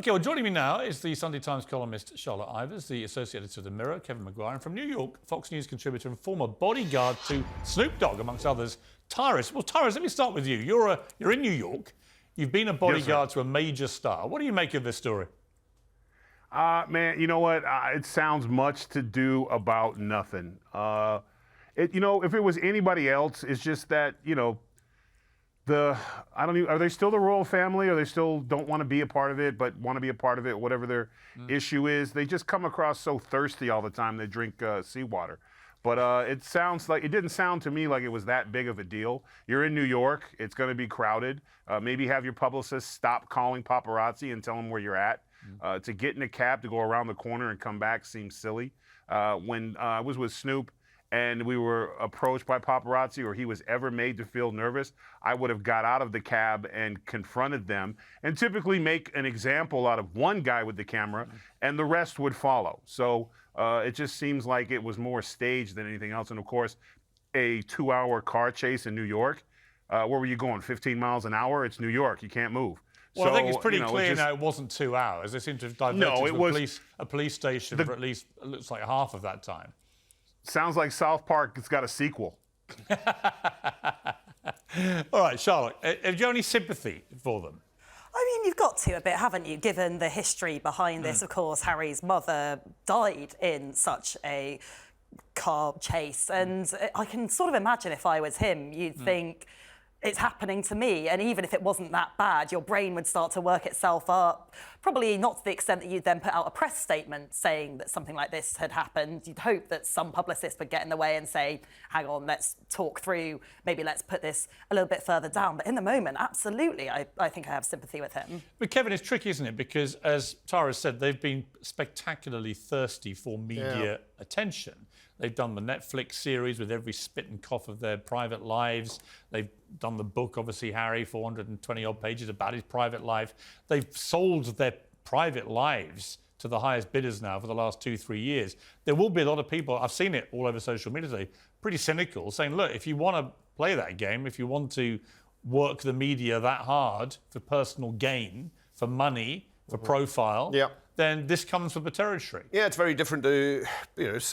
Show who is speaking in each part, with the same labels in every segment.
Speaker 1: OK, well, joining me now is the Sunday Times columnist Charlotte Ivers, the associate editor of The Mirror, Kevin Maguire, and from New York, Fox News contributor and former bodyguard to Snoop Dogg, amongst others, Tyrus. Well, Tyrus, let me start with you. You're in New York. You've been a bodyguard to a major star. What do you make of this story?
Speaker 2: Man, you know what? It sounds much to do about nothing. If it was anybody else, it's just that, are they still the royal family, or they still don't want to be a part of it, but want to be a part of it, whatever their issue is? They just come across so thirsty all the time. They drink seawater. But it didn't sound to me like it was that big of a deal. You're in New York. It's going to be crowded. Maybe have your publicist stop calling paparazzi and tell them where you're at. To get in a cab to go around the corner and come back seems silly. When I was with Snoop and we were approached by paparazzi, or he was ever made to feel nervous, I would have got out of the cab and confronted them, and typically make an example out of one guy with the camera, and the rest would follow. So it just seems like it was more staged than anything else. And of course, a 2-hour car chase in New York. Where were you going? 15 miles an hour? It's New York. You can't move.
Speaker 1: Well, I think it's pretty clear now it wasn't 2 hours. They seem to have diverted to a police station for at least, it looks like, half of that time.
Speaker 2: Sounds like South Park has got a sequel.
Speaker 1: All right, Charlotte, have you any sympathy for them?
Speaker 3: I mean, you've got to a bit, haven't you, given the history behind this. Of course, Harry's mother died in such a car chase. And I can sort of imagine if I was him, you'd think, it's happening to me. And even if it wasn't that bad, your brain would start to work itself up. Probably not to the extent that you'd then put out a press statement saying that something like this had happened. You'd hope that some publicist would get in the way and say, hang on, let's talk through, maybe let's put this a little bit further down. But in the moment, absolutely, I think I have sympathy with him.
Speaker 1: But Kevin, it's tricky, isn't it? Because as Tara said, they've been spectacularly thirsty for media attention. They've done the Netflix series with every spit and cough of their private lives. They've done the book, obviously, Harry, 420-odd pages about his private life. They've sold their private lives to the highest bidders now for the last 2-3 years. There will be a lot of people, I've seen it all over social media today, pretty cynical, saying, look, if you want to play that game, if you want to work the media that hard for personal gain, for money, for profile, then this comes with the territory.
Speaker 4: Yeah, it's very different to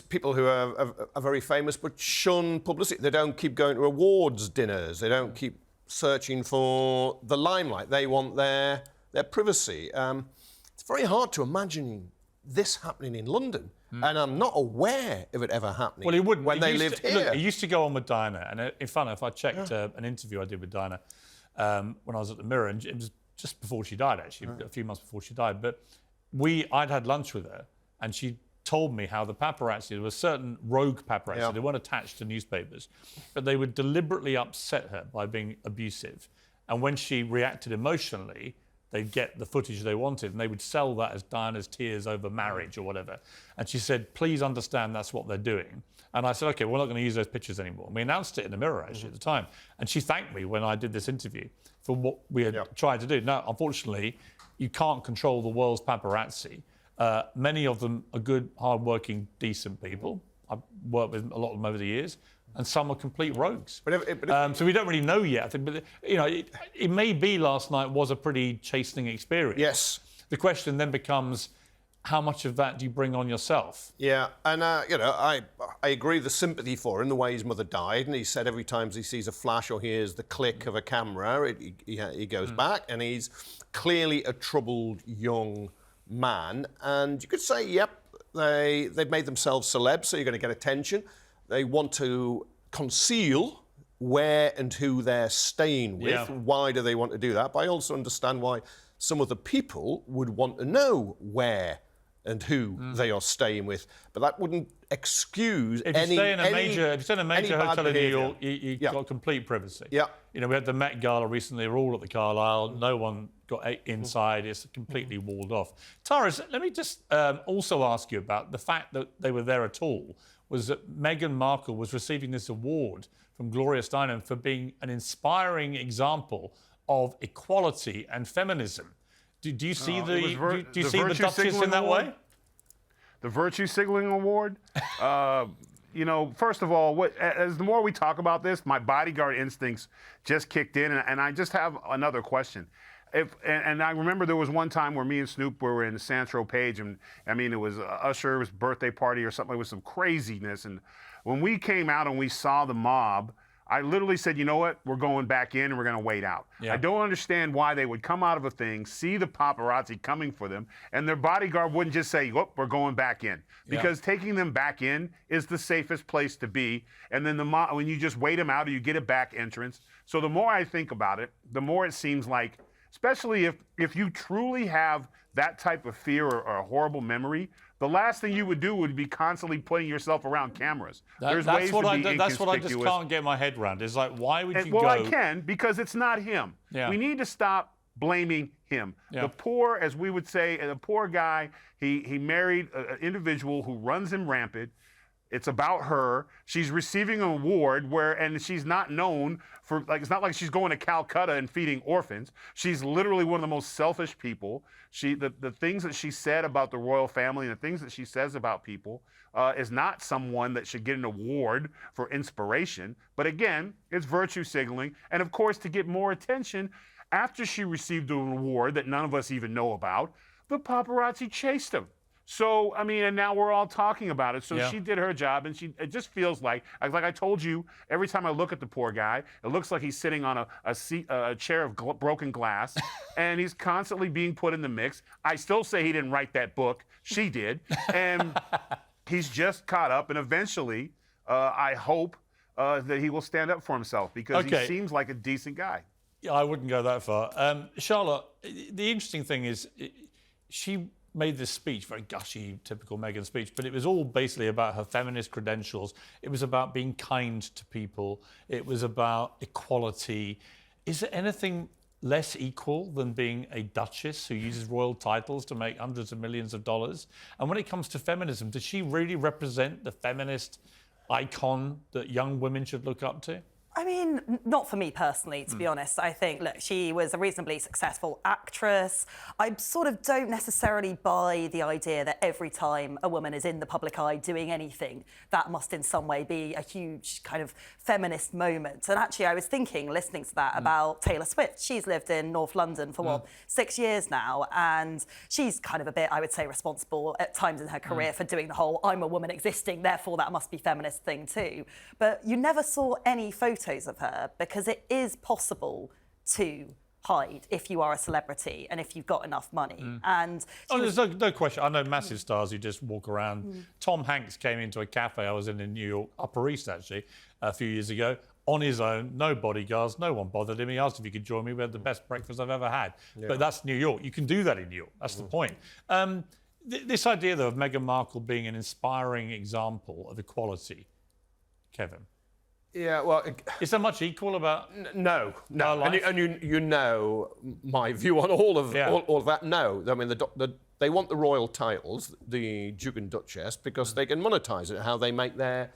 Speaker 4: people who are very famous but shun publicity. They don't keep going to awards dinners. They don't keep searching for the limelight. They want their privacy. It's very hard to imagine this happening in London, and I'm not aware of it ever happening.
Speaker 1: Well, it wouldn't.
Speaker 4: When they lived here.
Speaker 1: Look, it used to go on with Diana, and in fun, if I checked an interview I did with Diana when I was at The Mirror, and it was just before she died, actually, a few months before she died, but I'd had lunch with her, and she told me how the paparazzi, there were certain rogue paparazzi, they weren't attached to newspapers, but they would deliberately upset her by being abusive. And when she reacted emotionally, they'd get the footage they wanted, and they would sell that as Diana's tears over marriage or whatever. And she said, please understand that's what they're doing. And I said, OK, we're not going to use those pictures anymore. And we announced it in The Mirror, actually, at the time. And she thanked me when I did this interview for what we had tried to do. Now, unfortunately, you can't control the world's paparazzi. Many of them are good, hard-working, decent people. I've worked with a lot of them over the years, and some are complete rogues. So we don't really know yet. I think, but it may be last night was a pretty chastening experience.
Speaker 4: Yes.
Speaker 1: The question then becomes, how much of that do you bring on yourself?
Speaker 4: Yeah, and I agree the sympathy for him, the way his mother died, and he said every time he sees a flash or hears the click of a camera, he goes back, and he's clearly a troubled young man. And you could say, yep, they've made themselves celebs, so you're going to get attention. They want to conceal where and who they're staying with. Yeah. Why do they want to do that? But I also understand why some of the people would want to know where and who they are staying with. But that wouldn't excuse
Speaker 1: if you stay in a major hotel in New York, you've got complete privacy.
Speaker 4: Yeah.
Speaker 1: We had the Met Gala recently. We're all at the Carlisle. No one got inside. It's completely walled off. Tyrus, let me just also ask you about the fact that they were there at all. Was that Meghan Markle was receiving this award from Gloria Steinem for being an inspiring example of equality and feminism. Do you see do you see the Duchess in that way?
Speaker 2: The virtue signaling award? First of all, as the more we talk about this, my bodyguard instincts just kicked in, and I just have another question. And I remember there was one time where me and Snoop were in Saint-Tropez, and I mean, it was Usher's birthday party or something. It was some craziness. And when we came out and we saw the mob, I literally said, you know what? We're going back in and we're going to wait out.
Speaker 1: Yeah.
Speaker 2: I don't understand why they would come out of a thing, see the paparazzi coming for them, and their bodyguard wouldn't just say, whoop, we're going back in. Because taking them back in is the safest place to be. And then when you just wait them out or you get a back entrance. So the more I think about it, the more it seems like, especially if you truly have that type of fear or a horrible memory, the last thing you would do would be constantly putting yourself around cameras.
Speaker 1: That's what I just can't get my head around. It's like, why would you go?
Speaker 2: Well, I can, because it's not him.
Speaker 1: Yeah.
Speaker 2: We need to stop blaming him.
Speaker 1: Yeah.
Speaker 2: The poor, as we would say, the poor guy, he married an individual who runs him rampant. It's about her. She's receiving an award and she's not known for, like, it's not like she's going to Calcutta and feeding orphans. She's literally one of the most selfish people. The things that she said about the royal family and the things that she says about people is not someone that should get an award for inspiration. But again, it's virtue signaling. And of course, to get more attention, after she received an award that none of us even know about, the paparazzi chased him. So, I mean, and now we're all talking about it. So she did her job, and it just feels like I told you, every time I look at the poor guy, it looks like he's sitting on a chair of broken glass, and he's constantly being put in the mix. I still say he didn't write that book. She did. And he's just caught up, and eventually, I hope that he will stand up for himself, because he seems like a decent guy.
Speaker 1: Yeah, I wouldn't go that far. Charlotte, the interesting thing is, she made this speech, very gushy, typical Meghan speech, but it was all basically about her feminist credentials. It was about being kind to people. It was about equality. Is there anything less equal than being a duchess who uses royal titles to make hundreds of millions of dollars? And when it comes to feminism, does she really represent the feminist icon that young women should look up to?
Speaker 3: I mean, not for me personally, to be honest. I think, look, she was a reasonably successful actress. I sort of don't necessarily buy the idea that every time a woman is in the public eye doing anything, that must in some way be a huge kind of feminist moment. And actually, I was thinking, listening to that, about Taylor Swift. She's lived in North London for, 6 years now, and she's kind of a bit, I would say, responsible at times in her career for doing the whole, I'm a woman existing, therefore that must be feminist thing too. But you never saw any photos of her, because it is possible to hide if you are a celebrity and if you've got enough money. And
Speaker 1: there's no question. I know massive stars who just walk around. Tom Hanks came into a cafe I was in New York, Upper East actually, a few years ago, on his own, no bodyguards, no one bothered him. He asked if he could join me. We had the best breakfast I've ever had. But that's New York. You can do that in New York. That's the point. This idea, though, of Meghan Markle being an inspiring example of equality, Kevin.
Speaker 4: Yeah, well,
Speaker 1: is there much equal about?
Speaker 4: No. And you know my view on all of that. No, I mean they want the royal titles, the Duke and Duchess, because they can monetize it. How they make their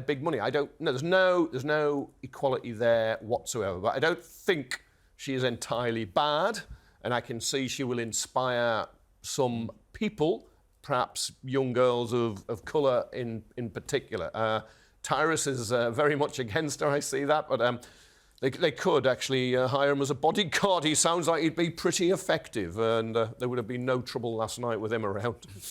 Speaker 4: big money. I don't. No, there's no equality there whatsoever. But I don't think she is entirely bad, and I can see she will inspire some people, perhaps young girls of colour in particular. Tyrus is very much against her, I see that, but they could actually hire him as a bodyguard. He sounds like he'd be pretty effective, and there would have been no trouble last night with him around.